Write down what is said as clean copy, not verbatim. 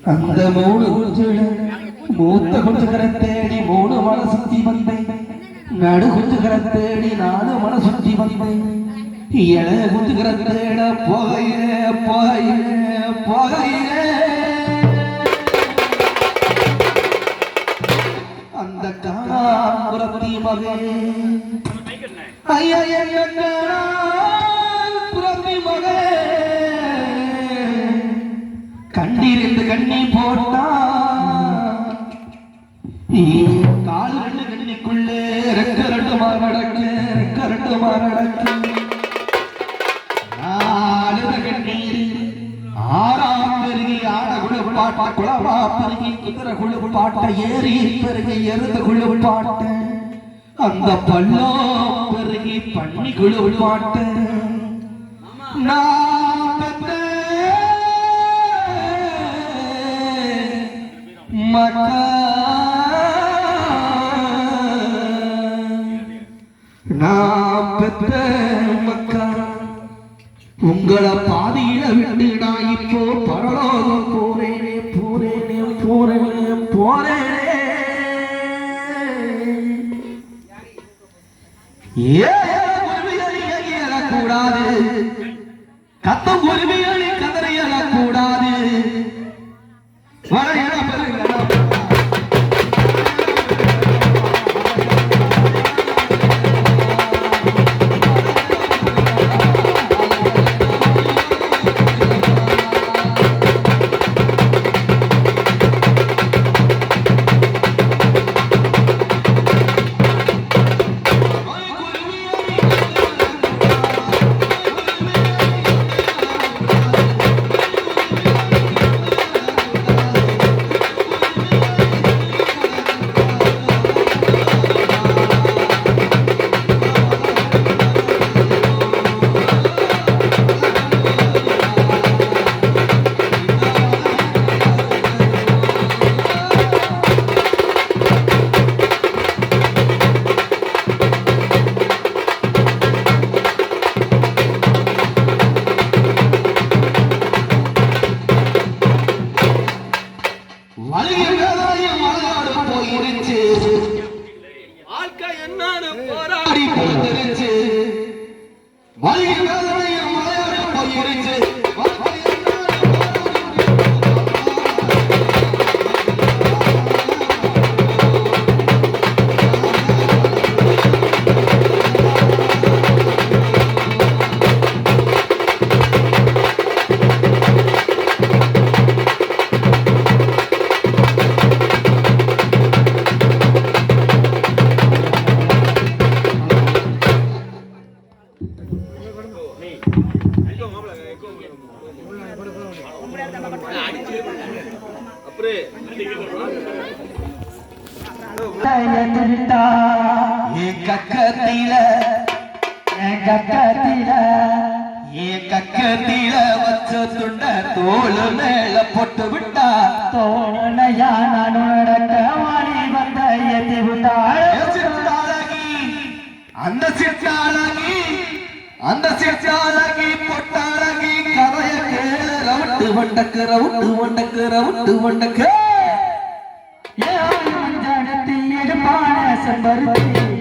அந்த மூணு குஞ்சுல மூத்த குஞ்சுகளை தேடி மூணு மன சுத்தி வந்தேன். நடு குஞ்சுகளை தேடி நாலு மன சுத்தி வந்தேன். இளைய குஞ்சுகளை தேட போகையிலே போகையிலே போகையிலே அந்த காணாபுரத்தி மகே ஐயா புரத்தி மகே கண்ணீரிந்து கண்ணி போட்டா கால் ரெண்டு கண்ணிக்குள்ளே ரெக்க ரெண்டு மாரடக்கு ரெக்க ரெண்டு மாரடக்கு நாலு கண்ணீர் ஆறாம் பெருகி ஆட குழுப்பாட்ட குளவா பெருகி குதிரை குழுப்பாட்ட ஏறி பெருகி எருத குழுப்பாட்ட அந்த பள்ளோ பெருகி பண்ணி குழுப்பாட்ட மக்கா உங்களை பாதியில விட்டு நான் இப்போ பரலோகம் போறேனே போறேனே போறேனே போறேனே கூடாது கத்தம் உரிமையாளி கதறையல கூடாது வரையற கக்கத்தில வச்ச துண்ட தோளு மேல போட்டு விட்டா தோணையா நான் வாடி வந்த ஏத்தி விட்டாள் அந்த சிற்றாளகி அந்த சிற்றாளகி பொட்டாளகி கதைய கேள ரவுட்டு வண்டக்கு ரவுட்டு வண்டக்கு ரவுட்டு வண்டக்கு ஏன் எடுப்பான செம்பருத்தி